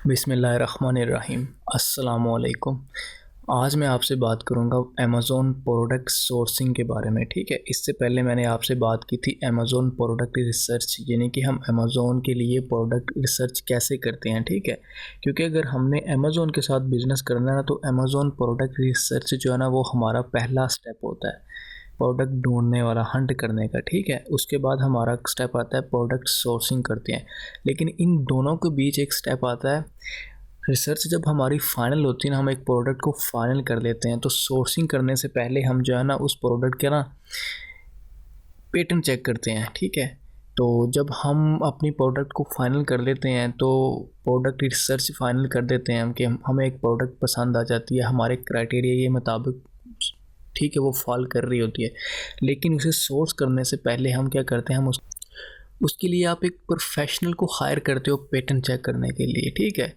बिस्मिल्लाहिर्रहमानिर्रहीम। अस्सलामुअलैकुम। आज मैं आपसे बात करूंगा अमेज़ॉन प्रोडक्ट सोर्सिंग के बारे में, ठीक है। इससे पहले मैंने आपसे बात की थी अमेज़ॉन प्रोडक्ट रिसर्च, यानी कि हम अमेज़ॉन के लिए प्रोडक्ट रिसर्च कैसे करते हैं, ठीक है। क्योंकि अगर हमने अमेज़ॉन के साथ बिज़नेस करना है ना, तो अमेज़ॉन प्रोडक्ट रिसर्च जो है ना, वो हमारा पहला स्टेप होता है प्रोडक्ट ढूंढने वाला, हंट करने का, ठीक है। उसके बाद हमारा स्टेप आता है प्रोडक्ट सोर्सिंग करते हैं। लेकिन इन दोनों के बीच एक स्टेप आता है रिसर्च। जब हमारी फाइनल होती है ना, हम एक प्रोडक्ट को फाइनल कर लेते हैं, तो सोर्सिंग करने से पहले हम जो है ना उस प्रोडक्ट के ना पेटेंट चेक करते हैं, ठीक है। तो जब हम अपनी प्रोडक्ट को फाइनल कर लेते हैं, तो प्रोडक्ट रिसर्च फाइनल कर देते हैं हम कि हमें एक प्रोडक्ट पसंद आ जाती है, हमारे क्राइटेरिया के मुताबिक, ठीक है, वो फॉल कर रही होती है। लेकिन उसे सोर्स करने से पहले हम क्या करते हैं, हम उसके लिए आप एक प्रोफेशनल को हायर करते हो पेटेंट चेक करने के लिए, ठीक है।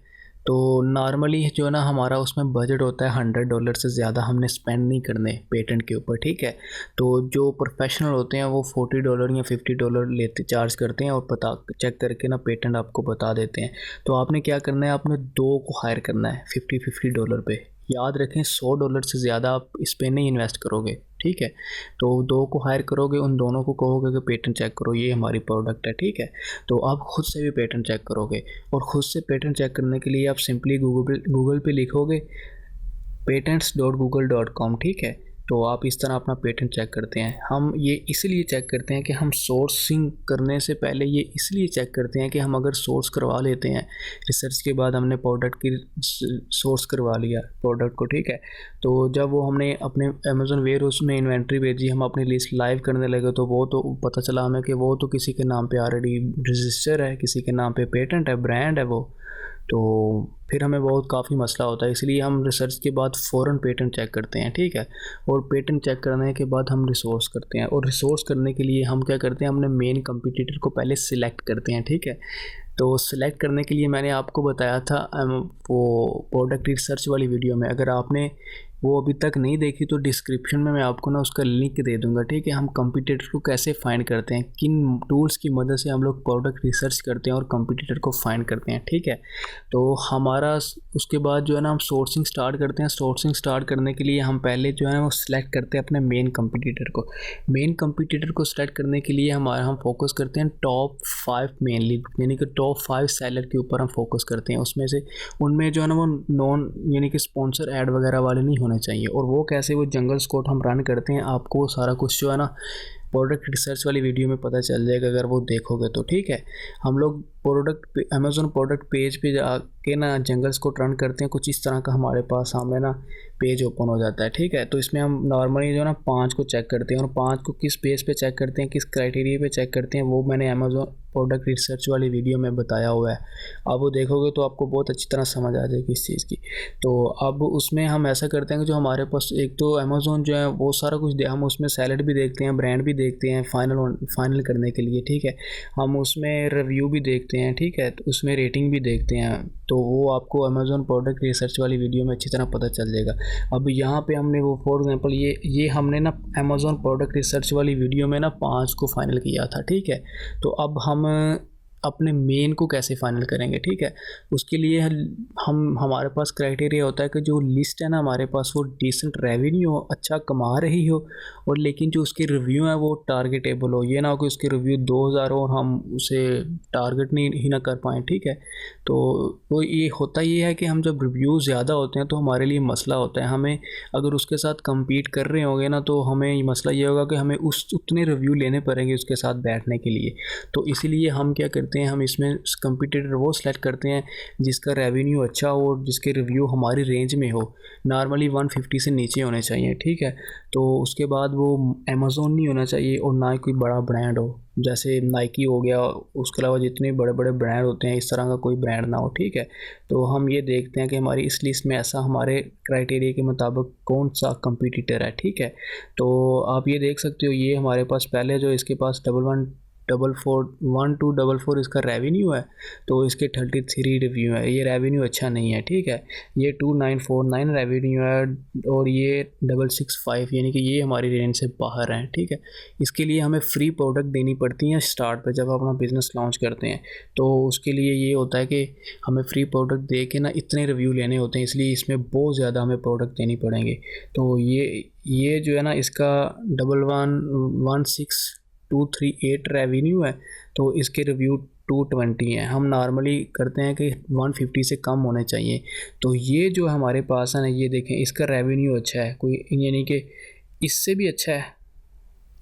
तो नॉर्मली जो है ना, हमारा उसमें बजट होता है $100 से ज़्यादा हमने स्पेंड नहीं करने पेटेंट के ऊपर, ठीक है। तो जो प्रोफेशनल होते हैं वो $40 या $50 लेते चार्ज करते हैं, और पता चेक करके ना पेटेंट आपको बता देते हैं। तो आपने क्या करना है, आपने दो को हायर करना है $50 पे। याद रखें, $100 से ज़्यादा आप इस पर नहीं इन्वेस्ट करोगे, ठीक है। तो दो को हायर करोगे, उन दोनों को कहोगे कि पेटेंट चेक करो, ये हमारी प्रोडक्ट है, ठीक है। तो आप खुद से भी पेटेंट चेक करोगे, और ख़ुद से पेटेंट चेक करने के लिए आप सिंपली गूगल पे लिखोगे patents.google.com, ठीक है। तो आप इस तरह अपना पेटेंट चेक करते हैं। हम ये इसलिए चेक करते हैं कि हम सोर्सिंग करने से पहले ये इसलिए चेक करते हैं कि हम अगर सोर्स करवा लेते हैं, रिसर्च के बाद हमने प्रोडक्ट की सोर्स करवा लिया प्रोडक्ट को, ठीक है। तो जब वो हमने अपने अमेज़न वेयर हाउस में इन्वेंट्री भेजी, हम अपनी लिस्ट लाइव करने लगे, तो वो तो पता चला हमें कि वो तो किसी के नाम पे ऑलरेडी रजिस्टर है, किसी के नाम पे पेटेंट है, ब्रांड है वो। तो फिर हमें बहुत काफ़ी मसला होता है, इसलिए हम रिसर्च के बाद फ़ौरन पेटेंट चेक करते हैं, ठीक है। और पेटेंट चेक करने के बाद हम रिसोर्स करते हैं, और रिसोर्स करने के लिए हम क्या करते हैं, हमने मेन कंपटीटर को पहले सिलेक्ट करते हैं, ठीक है। तो सिलेक्ट करने के लिए मैंने आपको बताया था वो प्रोडक्ट रिसर्च वाली वीडियो में, अगर आपने वो अभी तक नहीं देखी तो डिस्क्रिप्शन में मैं आपको ना उसका लिंक दे दूंगा, ठीक है। हम कंपटीटर को कैसे फाइंड करते हैं, किन टूल्स की मदद से हम लोग प्रोडक्ट रिसर्च करते हैं और कंपटीटर को फाइंड करते हैं, ठीक है। तो हमारा उसके बाद जो है ना, हम सोर्सिंग स्टार्ट करते हैं। सोर्सिंग स्टार्ट करने के लिए हम पहले जो है वो सिलेक्ट करते हैं अपने मेन कंपटीटर को। मेन कंपटीटर को सिलेक्ट करने के लिए हम फोकस करते हैं टॉप 5 मेनली, यानी कि टॉप 5 सेलर के ऊपर हम फोकस करते हैं। उसमें से उनमें जो है ना वो नॉन, यानी कि स्पॉन्सर ऐड वगैरह वाले नहीं होने चाहिए। और वो कैसे, वो जंगल स्कॉट हम रन करते हैं, आपको सारा कुछ जो है ना प्रोडक्ट रिसर्च वाली वीडियो में पता चल जाएगा अगर वो देखोगे तो, ठीक है। हम लोग प्रोडक्ट अमेज़ॉन प्रोडक्ट पेज पे जाके ना जंगल्स को रन करते हैं, कुछ इस तरह का हमारे पास सामने ना पेज ओपन हो जाता है, ठीक है। तो इसमें हम नॉर्मली जो है ना 5 को चेक करते हैं, और 5 को किस पेज पे चेक करते हैं, किस क्राइटेरिया पे चेक करते हैं, वो मैंने अमेज़ॉन प्रोडक्ट रिसर्च वाली वीडियो में बताया हुआ है। आप वो देखोगे तो आपको बहुत अच्छी तरह समझ आ जाएगी इस चीज़ की। तो अब उसमें हम ऐसा करते हैं कि जो हमारे पास एक तो अमेज़ॉन जो है वो सारा कुछ हम उसमें सैलड भी देखते हैं, ब्रांड भी देखते हैं फाइनल करने के लिए, ठीक है। हम उसमें रिव्यू भी देखते हैं, ठीक है, तो उसमें रेटिंग भी देखते हैं। तो वो आपको अमेज़ॉन प्रोडक्ट रिसर्च वाली वीडियो में अच्छी तरह पता चल जाएगा। अब यहाँ पे हमने वो फॉर एग्जांपल ये हमने ना अमेज़ॉन प्रोडक्ट रिसर्च वाली वीडियो में ना 5 को फाइनल किया था, ठीक है। तो अब हम अपने मेन को कैसे फाइनल करेंगे, ठीक है। उसके लिए हम हमारे पास क्राइटेरिया होता है कि जो लिस्ट है ना हमारे पास, वो डिसेंट रेवेन्यू हो, अच्छा कमा रही हो, और लेकिन जो उसके रिव्यू है वो टारगेटेबल हो। ये ना हो कि उसके रिव्यू 2000 हो और हम उसे टारगेट नहीं ही ना कर पाएँ, ठीक है। तो वो ये होता ये है कि हम जब रिव्यू ज़्यादा होते हैं तो हमारे लिए मसला होता है। हमें अगर उसके साथ कम्पीट कर रहे होंगे ना, तो हमें मसला ये होगा कि हमें उतने रिव्यू लेने पड़ेंगे उसके साथ बैठने के लिए। तो इसीलिए हम क्या करते हैं, हम इसमें कंपटीटर वो सिलेक्ट करते हैं जिसका रेवेन्यू अच्छा हो और जिसके रिव्यू हमारी रेंज में हो। नॉर्मली 150 से नीचे होने चाहिए, ठीक है। तो उसके बाद वो अमेज़ॉन नहीं होना चाहिए, और ना ही कोई बड़ा ब्रांड हो, जैसे नाइकी हो गया। उसके अलावा जितने बड़े बड़े ब्रांड होते हैं, इस तरह का कोई ब्रांड ना हो, ठीक है। तो हम ये देखते हैं कि हमारी इस लिस्ट में ऐसा हमारे क्राइटेरिया के मुताबिक कौन सा कंपटीटर है, ठीक है। तो आप ये देख सकते हो, ये हमारे पास पहले जो इसके पास 1244 इसका रेवेन्यू है, तो इसके 33 रिव्यू है। ये रेवेन्यू अच्छा नहीं है, ठीक है। ये 2949 रेवेन्यू है और ये 665, यानी कि ये हमारी रेंज से बाहर हैं, ठीक है। इसके लिए हमें फ्री प्रोडक्ट देनी पड़ती हैं स्टार्ट पे, जब अपना बिज़नेस लॉन्च करते हैं तो उसके लिए ये होता है कि हमें फ्री प्रोडक्ट दे के ना इतने रिव्यू लेने होते हैं, इसलिए इसमें बहुत ज़्यादा हमें प्रोडक्ट देनी पड़ेंगे। तो ये जो है ना, इसका 1116238 रेवेन्यू है, तो इसके रिव्यू 220 हैं। हम नॉर्मली करते हैं कि 150 से कम होने चाहिए। तो ये जो हमारे पास है ना, ये देखें, इसका रेवेन्यू अच्छा है, कोई यानी कि इससे भी अच्छा है,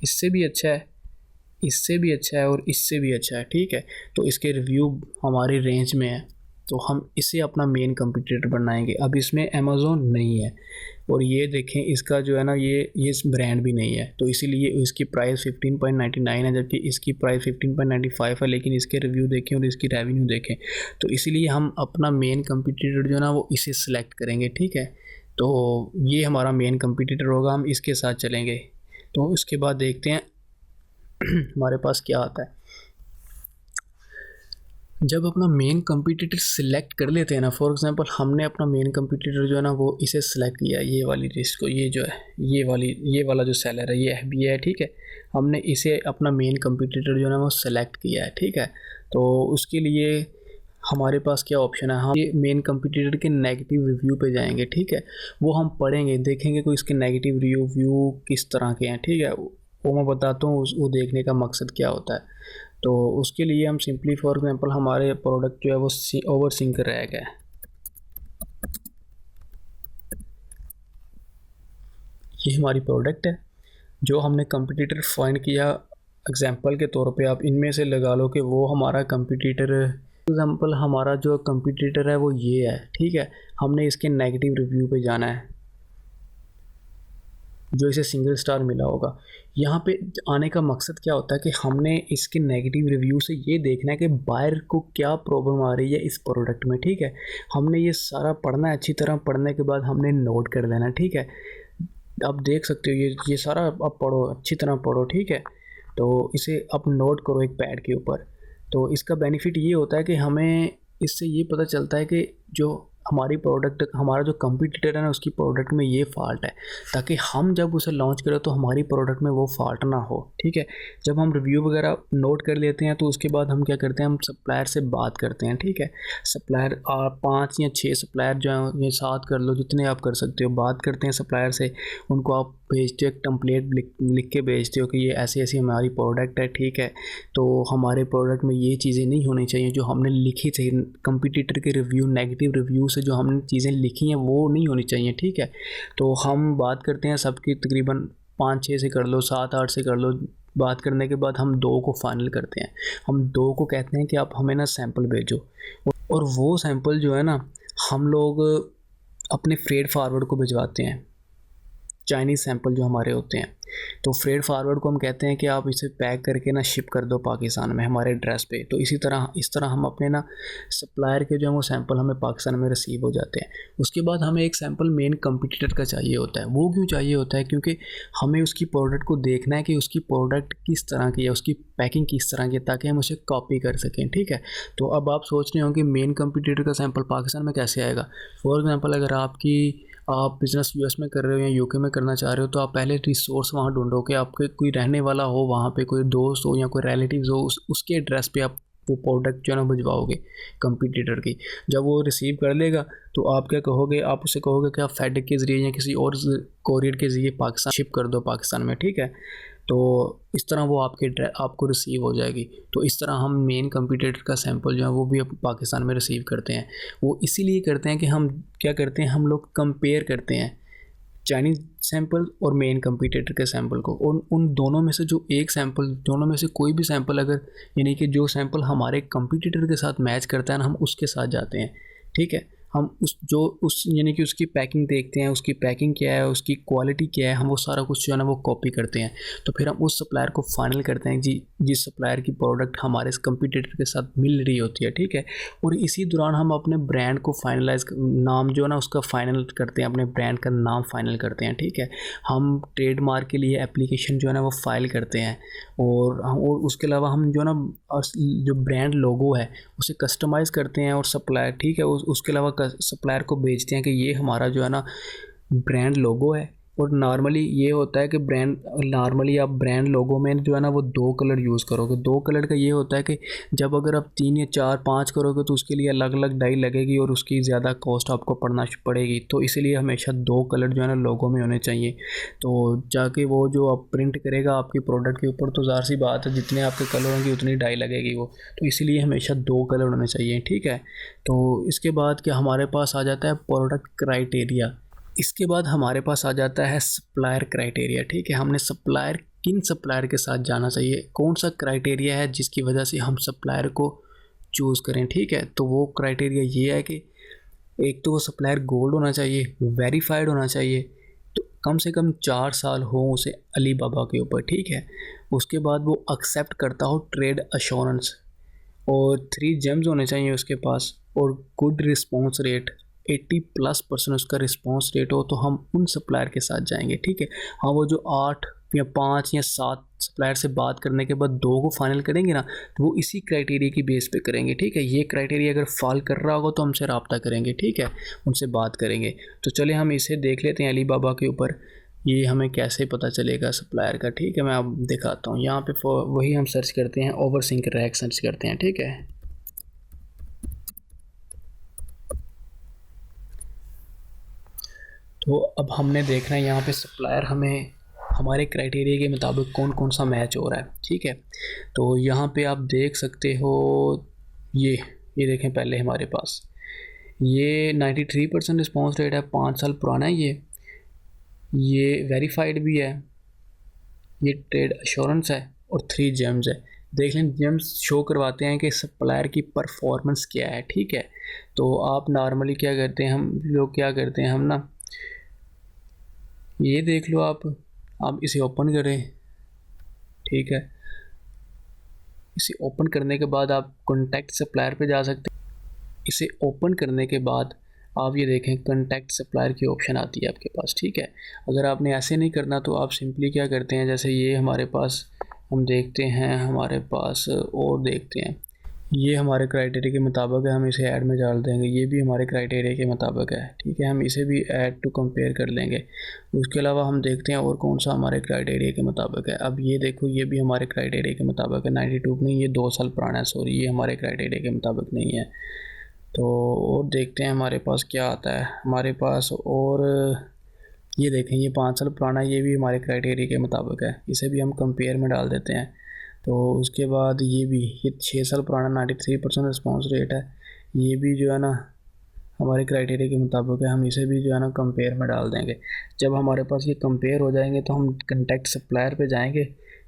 इससे भी अच्छा है, इससे भी अच्छा है और इससे भी अच्छा है, ठीक है। तो इसके रिव्यू हमारी रेंज में है, तो हम इसे अपना मेन कंपटीटर बनाएंगे। अब इसमें अमेज़ोन नहीं है और ये देखें, इसका जो है ना, ये ब्रांड भी नहीं है, तो इसीलिए इसकी प्राइस 15.99 है, जबकि इसकी प्राइस 15.95 है। लेकिन इसके रिव्यू देखें और इसकी रेवेन्यू देखें, तो इसीलिए हम अपना मेन कंपटीटर जो है ना, वो इसे सिलेक्ट करेंगे, ठीक है। तो ये हमारा मेन कंपटीटर होगा, हम इसके साथ चलेंगे। तो इसके बाद देखते हैं हमारे पास क्या आता है। जब अपना मेन कंपटीटर सिलेक्ट कर लेते हैं ना, फॉर एग्जांपल हमने अपना मेन कंपटीटर जो है ना, वो इसे सिलेक्ट किया, ये वाली लिस्ट को, ये जो है, ये वाला जो सेलर है, ये FBA है, ठीक है। हमने इसे अपना मेन कंपटीटर जो है ना, वो सिलेक्ट किया है, ठीक है। तो उसके लिए हमारे पास क्या ऑप्शन है, हम ये मेन कंपटीटर के नेगेटिव रिव्यू पे जाएंगे, ठीक है। वो हम पढ़ेंगे, देखेंगे कोई इसके नेगेटिव रिव्यू किस तरह के हैं, ठीक है। वो मैं बताता हूँ वो देखने का मकसद क्या होता है। तो उसके लिए हम सिंपली फॉर एग्जांपल हमारे प्रोडक्ट जो है वो ओवर सिंक रह गया है, ये हमारी प्रोडक्ट है जो हमने कंपटीटर फाइंड किया। एग्जांपल के तौर पे आप इनमें से लगा लो कि वो हमारा कंपटीटर, एग्जांपल हमारा जो कंपटीटर है वो ये है, ठीक है। हमने इसके नेगेटिव रिव्यू पे जाना है, जो इसे सिंगल स्टार मिला होगा। यहाँ पे आने का मकसद क्या होता है कि हमने इसके नेगेटिव रिव्यू से ये देखना है कि बायर को क्या प्रॉब्लम आ रही है इस प्रोडक्ट में, ठीक है। हमने ये सारा पढ़ना है, अच्छी तरह पढ़ने के बाद हमने नोट कर लेना, ठीक है। आप देख सकते हो ये सारा आप पढ़ो, अच्छी तरह पढ़ो, ठीक है। तो इसे आप नोट करो एक पैड के ऊपर। तो इसका बेनिफिट ये होता है कि हमें इससे ये पता चलता है कि जो हमारी प्रोडक्ट, हमारा जो कंपटीटर है ना, उसकी प्रोडक्ट में ये फ़ॉल्ट है, ताकि हम जब उसे लॉन्च करें तो हमारी प्रोडक्ट में वो फ़ॉल्ट ना हो, ठीक है। जब हम रिव्यू वगैरह नोट कर लेते हैं तो उसके बाद हम क्या करते हैं, हम सप्लायर से बात करते हैं, ठीक है। सप्लायर 5 या 6 सप्लायर जो हैं, ये 7 कर लो, जितने आप कर सकते हो, बात करते हैं सप्लायर से। उनको आप भेजते हो, एक टेम्पलेट लिख के भेजते हो कि ये ऐसी ऐसी हमारी प्रोडक्ट है, ठीक है। तो हमारे प्रोडक्ट में ये चीज़ें नहीं होनी चाहिए जो हमने लिखी थी, कंपटीटर के रिव्यू, नेगेटिव रिव्यू से जो हमने चीज़ें लिखी हैं वो नहीं होनी चाहिए, ठीक है। तो हम बात करते हैं सबकी, तकरीबन 5-6 से कर लो, 7-8 से कर लो। बात करने के बाद हम 2 को फाइनल करते हैं। हम 2 को कहते हैं कि आप हमें ना सैंपल भेजो, और वो सैंपल जो है ना, हम लोग अपने फ्रेट फॉरवर्ड को भिजवाते हैं, चाइनीज़ सैंपल जो हमारे होते हैं। तो फ्रेट फॉरवर्ड को हम कहते हैं कि आप इसे पैक करके ना शिप कर दो पाकिस्तान में हमारे एड्रेस पे। तो इस तरह हम अपने ना सप्लायर के जो है वो सैंपल हमें पाकिस्तान में रिसीव हो जाते हैं। उसके बाद हमें एक सैंपल मेन कंपटीटर का चाहिए होता है। वो क्यों चाहिए होता है? क्योंकि हमें उसकी प्रोडक्ट को देखना है कि उसकी प्रोडक्ट किस तरह की है, उसकी पैकिंग किस तरह की है, ताकि हम उसे कॉपी कर सकें, ठीक है। तो अब आप सोच रहे होंगे मेन कंपटीटर का सैंपल पाकिस्तान में कैसे आएगा। फॉर एग्जाम्पल, अगर आप बिज़नेस US में कर रहे हो या UK में करना चाह रहे हो, तो आप पहले रिसोर्स वहाँ ढूंढो कि आपके कोई रहने वाला हो वहाँ पे, कोई दोस्त हो या कोई रिलेटिव्स हो, उसके एड्रेस पे आप वो प्रोडक्ट जो है ना भिजवाओगे कंपटीटर की। जब वो रिसीव कर लेगा तो आप क्या कहोगे, आप उसे कहोगे कि आप फेडेक्स के ज़रिए या किसी और कोरियर के ज़रिए पाकिस्तान शिप कर दो पाकिस्तान में, ठीक है। तो इस तरह वो आपको रिसीव हो जाएगी। तो इस तरह हम मेन कंपटीटर का सैंपल जो है वो भी पाकिस्तान में रिसीव करते हैं। वो इसीलिए करते हैं कि हम क्या करते हैं, हम लोग कंपेयर करते हैं चाइनीज़ सैंपल और मेन कंपटीटर के सैंपल को। उन दोनों में से जो एक सैंपल, दोनों में से कोई भी सैंपल अगर, यानी कि जो सैंपल हमारे कंपटीटर के साथ मैच करता है ना, हम उसके साथ जाते हैं, ठीक है। हम उस यानी कि उसकी पैकिंग देखते हैं, उसकी पैकिंग क्या है, उसकी क्वालिटी क्या है, हम वो सारा कुछ जो है ना वो कॉपी करते हैं। तो फिर हम उस सप्लायर को फाइनल करते हैं जी, जिस सप्लायर की प्रोडक्ट हमारे कंपटीटर के साथ मिल रही होती है, ठीक है। और इसी दौरान हम अपने ब्रांड को फाइनलाइज, नाम जो है ना उसका फाइनल करते हैं, अपने ब्रांड का नाम फाइनल करते हैं, ठीक है। हम ट्रेडमार्क के लिए एप्लीकेशन जो है ना वो फाइल करते हैं, और उसके अलावा हम जो है ना जो ब्रांड लोगो है उसे कस्टमाइज़ करते हैं और सप्लायर, ठीक है, उसके अलावा सप्लायर को भेजते हैं कि ये हमारा जो है ना ब्रांड लोगो है। और नॉर्मली ये होता है कि नॉर्मली आप ब्रांड लोगो में जो है ना वो 2 कलर यूज़ करोगे। 2 कलर का ये होता है कि जब अगर आप 3 या 4 5 करोगे तो उसके लिए अलग अलग डाई लगेगी और उसकी ज़्यादा कॉस्ट आपको पड़ेगी। तो इसीलिए हमेशा 2 कलर जो है ना लोगो में होने चाहिए। तो जाके वो जो आप प्रिंट करेगा आपकी प्रोडक्ट के ऊपर, तो ज़ाहिर सी बात है जितने आपके कलर होंगे उतनी डाई लगेगी वो। तो इसीलिए हमेशा 2 कलर होने चाहिए, ठीक है। तो इसके बाद क्या हमारे पास आ जाता है प्रोडक्ट क्राइटेरिया। इसके बाद हमारे पास आ जाता है सप्लायर क्राइटेरिया, ठीक है। हमने किन सप्लायर के साथ जाना चाहिए, कौन सा क्राइटेरिया है जिसकी वजह से हम सप्लायर को चूज़ करें, ठीक है। तो वो क्राइटेरिया ये है कि एक तो वो सप्लायर गोल्ड होना चाहिए, वेरीफाइड होना चाहिए, तो कम से कम 4 साल हो उसे अली बाबा के ऊपर, ठीक है। उसके बाद वो एक्सेप्ट करता हो ट्रेड अश्योरेंस, और 3 जेम्स होने चाहिए उसके पास, और गुड रिस्पॉन्स रेट 80+% उसका रिस्पॉन्स रेट हो, तो हम उन सप्लायर के साथ जाएंगे, ठीक है। हाँ, वो जो 8 या 5 या 7 सप्लायर से बात करने के बाद 2 को फाइनल करेंगे ना, तो वो इसी क्राइटेरिया की बेस पे करेंगे, ठीक है। ये क्राइटेरिया अगर फॉल कर रहा होगा तो हमसे रब्ता करेंगे, ठीक है, उनसे बात करेंगे। तो चले हम इसे देख लेते हैं अली बाबा के ऊपर, ये हमें कैसे पता चलेगा सप्लायर का, ठीक है। मैं अब दिखाता हूँ, यहाँ पे वही हम सर्च करते हैं, ओवरसिंक रैक सर्च करते हैं, ठीक है। तो अब हमने देखना है यहाँ पे सप्लायर हमें हमारे क्राइटेरिया के मुताबिक कौन कौन सा मैच हो रहा है, ठीक है। तो यहाँ पे आप देख सकते हो, ये देखें, पहले हमारे पास ये 93% रिस्पॉन्स रेट है, 5 साल पुराना है ये वेरीफाइड भी है, ये ट्रेड अश्योरेंस है, और 3 जेम्स है। देख लें, जेम्स शो करवाते हैं कि सप्लायर की परफॉर्मेंस क्या है, ठीक है। तो आप नॉर्मली क्या करते हैं, हम लोग क्या करते हैं, हम ना ये देख लो, आप इसे ओपन करें, ठीक है। इसे ओपन करने के बाद आप कॉन्टैक्ट सप्लायर पे जा सकते हैं। इसे ओपन करने के बाद आप ये देखें, कॉन्टैक्ट सप्लायर की ऑप्शन आती है आपके पास, ठीक है। अगर आपने ऐसे नहीं करना तो आप सिंपली क्या करते हैं, जैसे ये हमारे पास हम देखते हैं, हमारे पास और देखते हैं, ये हमारे क्राइटेरिया के मुताबिक है, हम इसे ऐड में डाल देंगे। ये भी हमारे क्राइटेरिया के मुताबिक है, ठीक है, हम इसे भी ऐड टू कंपेयर कर लेंगे। उसके अलावा हम देखते हैं और कौन सा हमारे क्राइटेरिया के मुताबिक है। अब ये देखो, ये भी हमारे क्राइटेरिया के मुताबिक है, 92 नहीं, ये 2 साल पुराना है, सॉरी, ये हमारे क्राइटेरिया के मुताबिक नहीं है। तो और देखते हैं हमारे पास क्या आता है हमारे पास, और ये देखें, ये 5 साल पुराना है, ये भी हमारे क्राइटेरिया के मुताबिक है, इसे भी हम कंपेयर में डाल देते हैं। तो उसके बाद ये 6 साल पुराना 93% रिस्पॉन्स रेट है, ये भी जो है ना हमारे क्राइटेरिया के मुताबिक है, हम इसे भी जो है ना कंपेयर में डाल देंगे। जब हमारे पास ये कंपेयर हो जाएंगे तो हम कॉन्टैक्ट सप्लायर पे जाएंगे,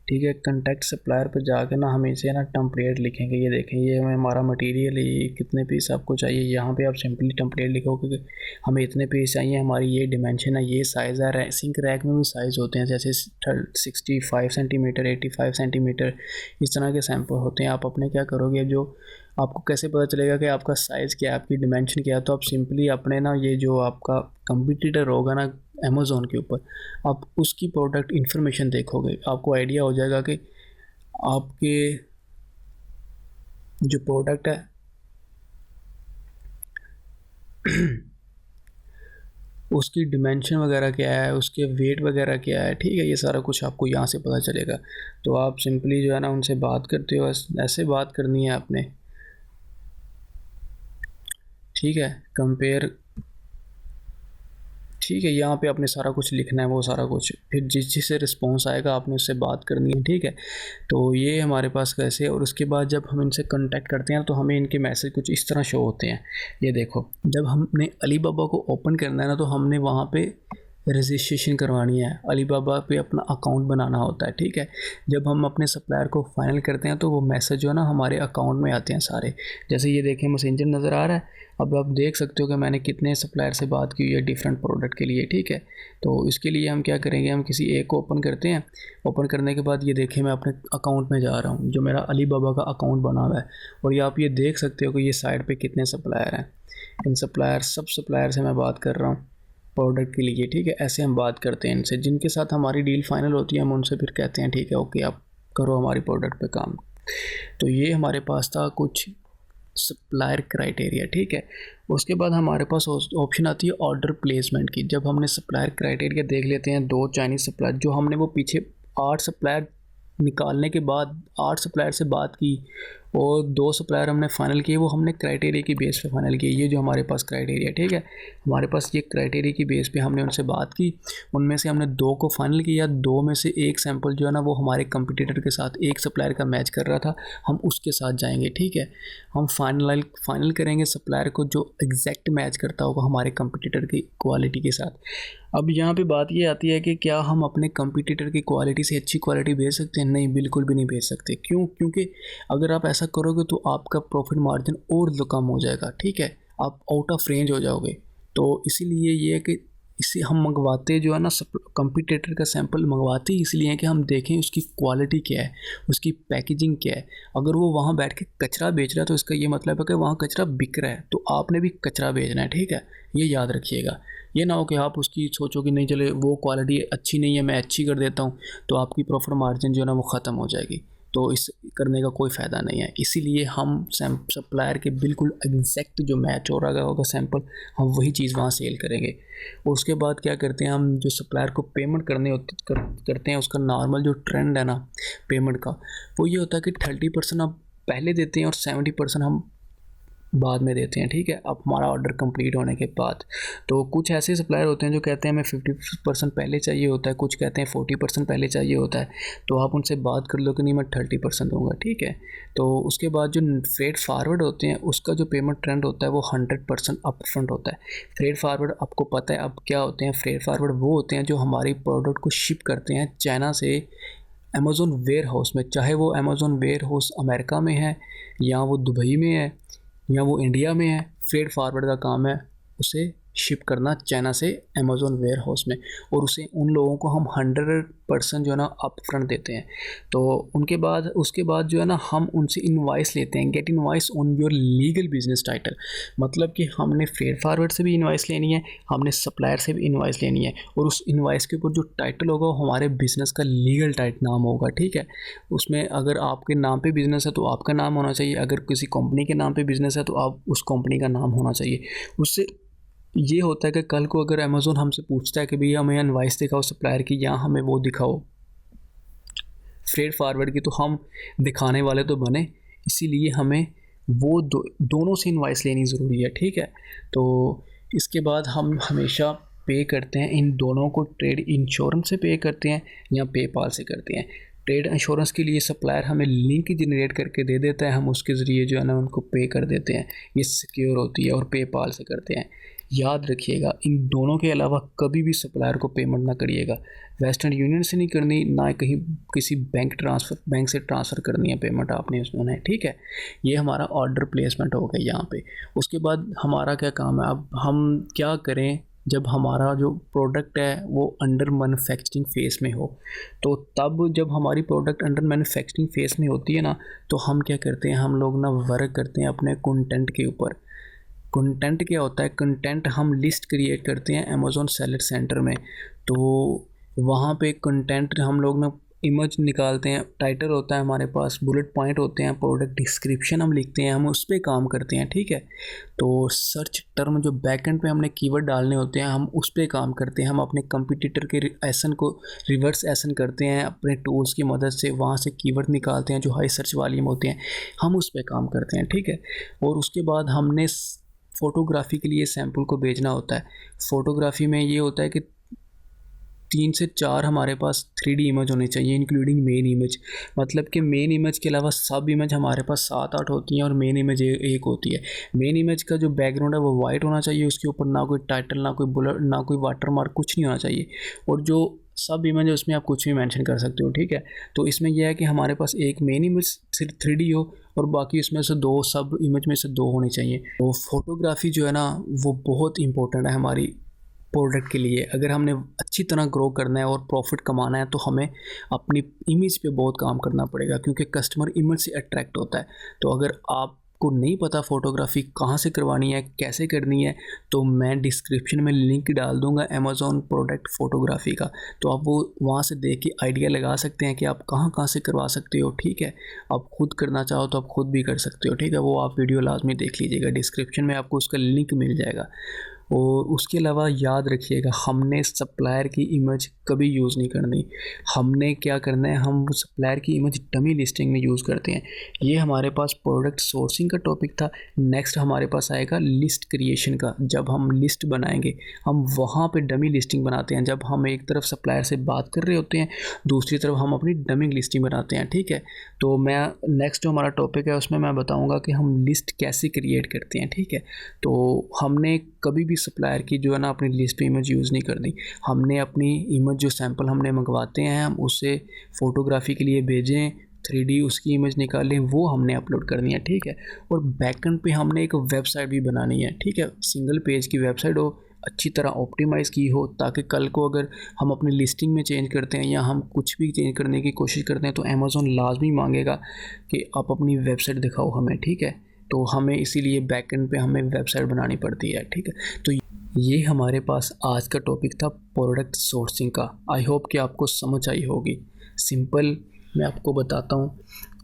ठीक है। कॉन्टैक्ट सप्लायर पे जाके ना हम इसे ना टेम्पलेट लिखेंगे। ये देखें, ये हमें हमारा मटेरियल, ये कितने पीस आपको चाहिए, यहाँ पे आप सिंपली टेम्पलेट लिखोगे कि हमें इतने पीस चाहिए, हमारी ये डिमेंशन है, ये साइज़ है। सिंक रैक में भी साइज़ होते हैं, जैसे 65 सेंटीमीटर, 85 सेंटीमीटर, इस तरह के सैंपल होते हैं। आप अपने क्या करोगे, जो आपको कैसे पता चलेगा कि आपका साइज़ क्या है, आपकी डिमेंशन क्या है, तो आप सिंपली अपने ना ये जो आपका कंपटीटर होगा ना अमेज़ोन के ऊपर, आप उसकी प्रोडक्ट इन्फॉर्मेशन देखोगे, आपको आइडिया हो जाएगा कि आपके जो प्रोडक्ट है उसकी डिमेंशन वगैरह क्या है, उसके वेट वगैरह क्या है, ठीक है। ये सारा कुछ आपको यहाँ से पता चलेगा। तो आप सिंपली जो है ना उनसे बात करते हो, ऐसे बात करनी है आपने, ठीक है, कंपेयर, ठीक है। यहाँ पे आपने सारा कुछ लिखना है, वो सारा कुछ, फिर जिससे रिस्पॉन्स आएगा आपने उससे बात करनी है, ठीक है। तो ये हमारे पास कैसे, और उसके बाद जब हम इनसे कांटेक्ट करते हैं तो हमें इनके मैसेज कुछ इस तरह शो होते हैं। ये देखो, जब हमने अली बाबा को ओपन करना है ना, तो हमने वहाँ पे रजिस्ट्रेशन करवानी है, अलीबाबा पे अपना अकाउंट बनाना होता है, ठीक है। जब हम अपने सप्लायर को फाइनल करते हैं तो वो मैसेज जो है ना हमारे अकाउंट में आते हैं सारे। जैसे ये देखें मैसेंजर नज़र आ रहा है, अब आप देख सकते हो कि मैंने कितने सप्लायर से बात की हुई है डिफरेंट प्रोडक्ट के लिए, ठीक है। तो इसके लिए हम क्या करेंगे, हम किसी एक को ओपन करते हैं। ओपन करने के बाद ये देखें मैं अपने अकाउंट में जा रहा हूँ, जो मेरा अलीबाबा का अकाउंट बना हुआ है, और ये आप ये देख सकते हो कि ये साइड पे कितने सप्लायर हैं। इन सब सप्लायर से मैं बात कर रहा हूँ प्रोडक्ट के लिए, ठीक है। ऐसे हम बात करते हैं इनसे, जिनके साथ हमारी डील फाइनल होती है हम उनसे फिर कहते हैं ठीक है ओके आप करो हमारी प्रोडक्ट पे काम। तो ये हमारे पास था कुछ सप्लायर क्राइटेरिया, ठीक है। उसके बाद हमारे पास ऑप्शन आती है ऑर्डर प्लेसमेंट की। जब हमने सप्लायर क्राइटेरिया देख लेते हैं, 2 चाइनीज़ सप्लायर जो हमने वो पीछे 8 सप्लायर निकालने के बाद 8 सप्लायर से बात की और 2 सप्लायर हमने फ़ाइनल किए, वो हमने क्राइटेरिया की बेस पे फ़ाइनल किए। ये जो हमारे पास क्राइटेरिया, ठीक है, हमारे पास ये क्राइटेरिया की बेस पे हमने उनसे बात की, उनमें से हमने 2 को फ़ाइनल किया। 2 में से एक सैंपल जो है ना वो हमारे कंपटीटर के साथ एक सप्लायर का मैच कर रहा था, हम उसके साथ जाएंगे, ठीक है। हम फाइनल करेंगे सप्लायर को जो एग्जैक्ट मैच करता होगा हमारे कंपटीटर की क्वालिटी के साथ। अब यहाँ पे बात ये आती है कि क्या हम अपने कंपटीटर की क्वालिटी से अच्छी क्वालिटी भेज सकते हैं? नहीं, बिल्कुल भी नहीं भेज सकते। क्यों? क्योंकि अगर आप ऐसा करोगे तो आपका प्रॉफिट मार्जिन और कम हो जाएगा, ठीक है, आप आउट ऑफ रेंज हो जाओगे। तो इसीलिए ये है कि इसे हम मंगवाते जो है ना कंपटीटर का सैंपल मंगवाते ही इसलिए है कि हम देखें उसकी क्वालिटी क्या है, उसकी पैकेजिंग क्या है। अगर वो वहाँ बैठ के कचरा बेच रहा है तो इसका ये मतलब है कि वहाँ कचरा बिक रहा है, तो आपने भी कचरा बेचना है, ठीक है, ये याद रखिएगा। ये ना हो कि आप उसकी सोचो कि नहीं चले वो क्वालिटी अच्छी नहीं है मैं अच्छी कर देता हूँ, तो आपकी प्रॉफिट मार्जिन जो है ना वो ख़त्म हो जाएगी। तो इस करने का कोई फ़ायदा नहीं है। इसीलिए हम सप्लायर के बिल्कुल एग्जैक्ट जो मैच हो रहा होगा सैंपल, हम वही चीज़ वहाँ सेल करेंगे। उसके बाद क्या करते हैं, हम जो सप्लायर को पेमेंट करते हैं, उसका नॉर्मल जो ट्रेंड है ना पेमेंट का, वो ये होता है कि 30% हम पहले देते हैं और 70% हम बाद में देते हैं, ठीक है, अब हमारा ऑर्डर कंप्लीट होने के बाद। तो कुछ ऐसे सप्लायर होते हैं जो कहते हैं हमें 50% पहले चाहिए होता है, कुछ कहते हैं 40% पहले चाहिए होता है। तो आप उनसे बात कर लो कि नहीं मैं 30% दूंगा, ठीक है। तो उसके बाद जो फ्रेट फारवर्ड होते हैं उसका जो पेमेंट ट्रेंड होता है वो 100% अपफ्रंट होता है। फ्रेट फारवर्ड आपको पता है अब क्या होते हैं? फ्रेट फारवर्ड वो होते हैं जो हमारी प्रोडक्ट को शिप करते हैं चाइना से अमेज़ॉन वेयर हाउस में, चाहे वो अमेज़ॉन वेयर हाउस अमेरिका में है या वो दुबई में है या वो इंडिया में है। फ्रेट फारवर्ड का काम है उसे शिप करना चाइना से अमेज़ॉन वेयर हाउस में, और उसे उन लोगों को हम 100% जो है ना अप फ्रंट देते हैं। तो उसके बाद जो है ना हम उनसे इनवाइस लेते हैं, get invoice on your legal business title. मतलब कि हमने फ्रेट फारवर्ड से भी इनवाइस लेनी है, हमने सप्लायर से भी इनवाइस लेनी है, और उस इनवाइस के ऊपर जो टाइटल होगा वो हमारे बिज़नेस का लीगल टाइटल नाम होगा, ठीक है। उसमें अगर आपके नाम पे बिज़नेस है तो आपका नाम होना चाहिए, अगर किसी कंपनी के नाम पे बिज़नेस है तो आप उस कंपनी का नाम होना चाहिए। उससे ये होता है कि कल को अगर अमेज़ॉन हमसे पूछता है कि भैया हमें इनवाइस दिखाओ सप्लायर की या हमें वो दिखाओ फ्रेट फारवर्ड की, तो हम दिखाने वाले तो बने। इसीलिए हमें वो दोनों से इनवाइस लेनी ज़रूरी है, ठीक है। तो इसके बाद हम हमेशा पे करते हैं इन दोनों को, ट्रेड इंश्योरेंस से पे करते हैं या पेपाल से करते हैं। ट्रेड इंश्योरेंस के लिए सप्लायर हमें लिंक जनरेट करके दे देता है, हम उसके ज़रिए जो है ना उनको पे कर देते हैं, ये सिक्योर होती है, और पेपाल से करते हैं। याद रखिएगा इन दोनों के अलावा कभी भी सप्लायर को पेमेंट ना करिएगा। वेस्टर्न यूनियन से नहीं करनी, ना कहीं किसी बैंक से ट्रांसफ़र करनी है पेमेंट आपने उसमें, ठीक है। ये हमारा ऑर्डर प्लेसमेंट हो गया यहाँ पे। उसके बाद हमारा क्या काम है, अब हम क्या करें जब हमारा जो प्रोडक्ट है वो अंडर मैन्युफैक्चरिंग फ़ेज़ में हो। तो तब जब हमारी प्रोडक्ट अंडर मैन्युफैक्चरिंग फ़ेज़ में होती है ना, तो हम क्या करते हैं, हम लोग ना वर्क करते हैं अपने कंटेंट के ऊपर। कंटेंट क्या होता है? कंटेंट हम लिस्ट क्रिएट करते हैं अमेज़ॉन सेलर सेंटर में। तो वहाँ पे कंटेंट हम लोग ना इमेज निकालते हैं, टाइटल होता है हमारे पास, बुलेट पॉइंट होते हैं, प्रोडक्ट डिस्क्रिप्शन हम लिखते हैं, हम उस पर काम करते हैं, ठीक है। तो सर्च टर्म जो बैकएंड पे हमने कीवर्ड डालने होते हैं हम उस पर काम करते हैं। हम अपने कंपटीटर के एसन को रिवर्स एसन करते हैं अपने टूल्स की मदद से, वहाँ से कीवर्ड निकालते हैं जो हाई सर्च वॉल्यूम होते हैं, हम उस पर काम करते हैं, ठीक है। और उसके बाद हमने फ़ोटोग्राफ़ी के लिए सैंपल को भेजना होता है। फ़ोटोग्राफ़ी में ये होता है कि 3 से 4 हमारे पास 3D इमेज होनी चाहिए इंक्लूडिंग मेन इमेज। मतलब कि मेन इमेज के अलावा सब इमेज हमारे पास 7-8 होती हैं और मेन इमेज एक होती है। मेन इमेज का जो बैकग्राउंड है वो वाइट होना चाहिए, उसके ऊपर ना कोई टाइटल, ना कोई बुलेट, ना कोई वाटर मार्क, कुछ नहीं होना चाहिए। और जो सब इमेज है उसमें आप कुछ भी मेंशन कर सकते हो, ठीक है। तो इसमें यह है कि हमारे पास एक मेन इमेज 3D हो और बाकी इसमें से 2 सब इमेज में से 2 होनी चाहिए। तो फोटोग्राफी जो है ना वो बहुत इंपॉर्टेंट है हमारी प्रोडक्ट के लिए। अगर हमने अच्छी तरह ग्रो करना है और प्रॉफिट कमाना है तो हमें अपनी इमेज पे बहुत काम करना पड़ेगा, क्योंकि कस्टमर इमेज से अट्रैक्ट होता है। तो अगर आपको नहीं पता फ़ोटोग्राफी कहाँ से करवानी है, कैसे करनी है, तो मैं डिस्क्रिप्शन में लिंक डाल दूँगा अमेज़ॉन प्रोडक्ट फ़ोटोग्राफी का। तो आप वो वहाँ से देख के आइडिया लगा सकते हैं कि आप कहाँ कहाँ से करवा सकते हो, ठीक है। आप खुद करना चाहो तो आप खुद भी कर सकते हो, ठीक है। वो आप वीडियो लाजमी देख लीजिएगा, डिस्क्रिप्शन में आपको उसका लिंक मिल जाएगा। और उसके अलावा याद रखिएगा, हमने सप्लायर की इमेज कभी यूज़ नहीं करनी। हमने क्या करना है, हम सप्लायर की इमेज डमी लिस्टिंग में यूज़ करते हैं। ये हमारे पास प्रोडक्ट सोर्सिंग का टॉपिक था। नेक्स्ट हमारे पास आएगा लिस्ट क्रिएशन का। जब हम लिस्ट बनाएंगे हम वहाँ पे डमी लिस्टिंग बनाते हैं। जब हम एक तरफ सप्लायर से बात कर रहे होते हैं, दूसरी तरफ हम अपनी डमी लिस्टिंग बनाते हैं, ठीक है। तो मैं नेक्स्ट जो हमारा टॉपिक है उसमें मैं बताऊँगा कि हम लिस्ट कैसे क्रिएट करते हैं, ठीक है। तो हमने कभी भी सप्लायर की जो है ना अपनी लिस्ट पे इमेज यूज़ नहीं करनी। हमने अपनी इमेज जो सैंपल हमने मंगवाते हैं हम उसे फ़ोटोग्राफी के लिए भेजें, 3D उसकी इमेज निकालें, वो हमने अपलोड करनी है, ठीक है। और बैकएंड पे हमने एक वेबसाइट भी बनानी है, ठीक है। सिंगल पेज की वेबसाइट हो, अच्छी तरह ऑप्टिमाइज़ की हो, ताकि कल को अगर हम अपनी लिस्टिंग में चेंज करते हैं या हम कुछ भी चेंज करने की कोशिश करते हैं तो अमेज़ॉन लाजमी मांगेगा कि आप अपनी वेबसाइट दिखाओ हमें, ठीक है। तो हमें इसीलिए बैकएंड पे हमें वेबसाइट बनानी पड़ती है, ठीक है। तो ये हमारे पास आज का टॉपिक था प्रोडक्ट सोर्सिंग का। आई होप कि आपको समझ आई होगी। सिंपल मैं आपको बताता हूँ।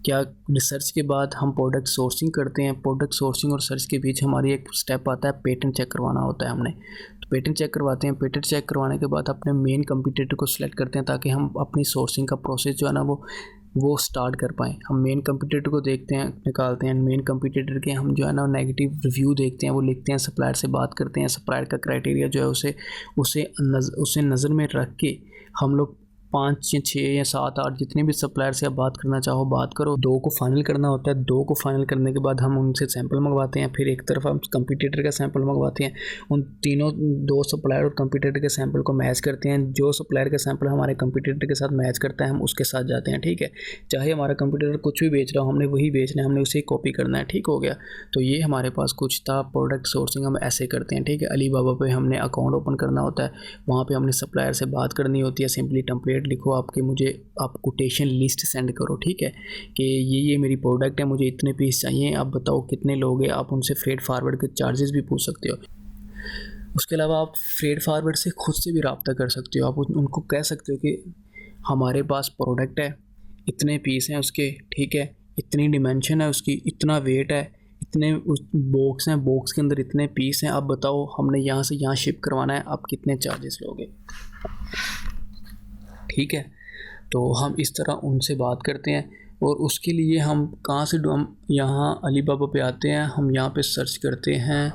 क्या रिसर्च के बाद हम प्रोडक्ट सोर्सिंग करते हैं। प्रोडक्ट सोर्सिंग और सर्च के बीच हमारी एक स्टेप आता है, पेटेंट चेक करवाना होता है हमने। तो पेटेंट चेक करवाते हैं। पेटेंट चेक करवाने के बाद अपने मेन कंपटीटर को सिलेक्ट करते हैं ताकि हम अपनी सोर्सिंग का प्रोसेस जो है ना वो स्टार्ट कर पाएँ। हम मेन कंपटीटर को देखते हैं, निकालते हैं। मेन कंपटीटर के हम जो है ना नेगेटिव रिव्यू देखते हैं, वो लिखते हैं, सप्लायर से बात करते हैं। सप्लायर का क्राइटेरिया जो है उसे नज़र में रख के हम लोग 5 या 6 या 7 8 जितने भी सप्लायर से आप बात करना चाहो बात करो। 2 को फाइनल करना होता है। 2 को फाइनल करने के बाद हम उनसे सैंपल मंगवाते हैं। फिर एक तरफ हम कंपटीटर का सैंपल मंगवाते हैं। उन तीनों 2 सप्लायर और कंपटीटर के सैंपल को मैच करते हैं। जो सप्लायर का सैंपल हमारे कंपटीटर के साथ मैच करता है हम उसके साथ जाते हैं, ठीक है। चाहे हमारा कंपटीटर कुछ भी बेच रहा हो, हमने वही बेचना है, हमने उसे कॉपी करना है, ठीक हो गया। तो ये हमारे पास कुछ था। प्रोडक्ट सोर्सिंग हम ऐसे करते हैं, ठीक है। अलीबाबा पे हमने अकाउंट ओपन करना होता है, वहाँ पे हमने सप्लायर से बात करनी होती है। सिंपली टेम्पलेट लिखो आपके, मुझे आप कोटेशन लिस्ट सेंड करो, ठीक है, कि ये मेरी प्रोडक्ट है, मुझे इतने पीस चाहिए, आप बताओ कितने लोग हैं। आप उनसे फ्रेट फॉरवर्ड के चार्जेस भी पूछ सकते हो। उसके अलावा आप फ्रेट फॉरवर्ड से खुद से भी रब्ता कर सकते हो। आप उनको कह सकते हो कि हमारे पास प्रोडक्ट है, इतने पीस हैं उसके, ठीक है, इतनी डिमेंशन है उसकी, इतना वेट है, इतने बॉक्स हैं, बॉक्स के अंदर इतने पीस हैं, आप बताओ हमने यहाँ से यहाँ शिप करवाना है, आप कितने चार्जेस लोगे, ठीक है। तो हम इस तरह उनसे बात करते हैं। और उसके लिए हम कहाँ से हम यहाँ अलीबाबा पे आते हैं, हम यहाँ पे सर्च करते हैं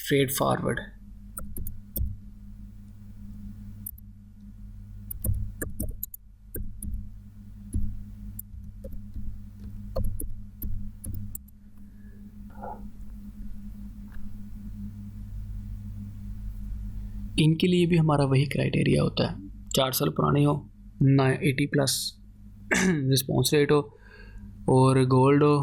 फ्रेट फॉरवर्ड। इनके लिए भी हमारा वही क्राइटेरिया होता है, 4 साल पुराने हो, 80+ रिस्पॉन्स रेट हो, और गोल्ड हो,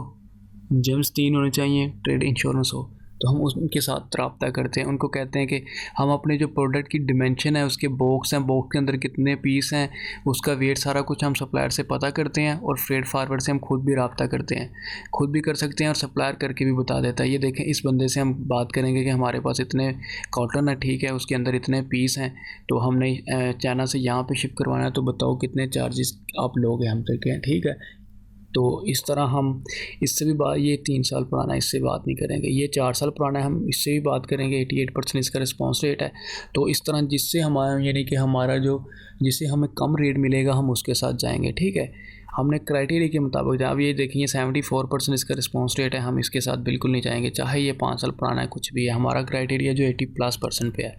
जेम्स 3 होने चाहिए, ट्रेड इंश्योरेंस हो। तो हम उनके साथ रब्ता करते हैं। उनको कहते हैं कि हम अपने जो प्रोडक्ट की डिमेंशन है, उसके बॉक्स हैं, बॉक्स के अंदर कितने पीस हैं, उसका वेट, सारा कुछ हम सप्लायर से पता करते हैं। और फ्रेट फॉरवर्ड से हम खुद भी रब्ता करते हैं, खुद भी कर सकते हैं और सप्लायर करके भी बता देता है। ये देखें, इस बंदे से हम बात करेंगे कि हमारे पास इतने कॉटन है, ठीक है, उसके अंदर इतने पीस हैं, तो हमने चाइना से यहाँ पे शिप करवाना है, तो बताओ कितने चार्जेस आप लोगे हम तक हैं, ठीक है। तो इस तरह हम इससे भी बात, ये 3 साल पुराना, इससे बात नहीं करेंगे। ये 4 साल पुराना है, हम इससे भी बात करेंगे। 88% इसका रिस्पॉन्स रेट है। तो इस तरह जिससे हमारा, यानी कि हमारा जो, जिससे हमें कम रेट मिलेगा हम उसके साथ जाएंगे, ठीक है। हमने क्राइटेरिया के मुताबिक, आप ये देखेंगे 74% इसका रिस्पॉन्स रेट है, हम इसके साथ बिल्कुल नहीं जाएंगे, चाहे ये 5 साल पुराना है कुछ भी है। हमारा क्राइटेरिया जो 80+% पे है,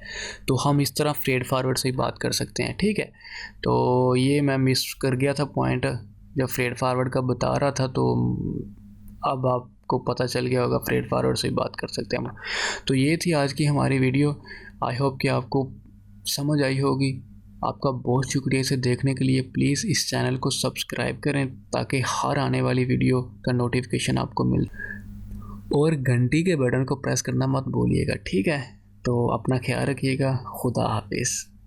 तो हम इस तरह फ्रेड फॉरवर्ड से ही बात कर सकते हैं, ठीक है। तो ये मैं मिस कर गया था पॉइंट जब फ्रेड फॉरवर्ड का बता रहा था, तो अब आपको पता चल गया होगा, फ्रेड फॉरवर्ड से ही बात कर सकते हैं हम। तो ये थी आज की हमारी वीडियो। आई होप कि आपको समझ आई होगी। आपका बहुत शुक्रिया इसे देखने के लिए। प्लीज़ इस चैनल को सब्सक्राइब करें ताकि हर आने वाली वीडियो का नोटिफिकेशन आपको मिल, और घंटी के बटन को प्रेस करना मत भूलिएगा, ठीक है। तो अपना ख्याल रखिएगा। खुदा हाफिज़।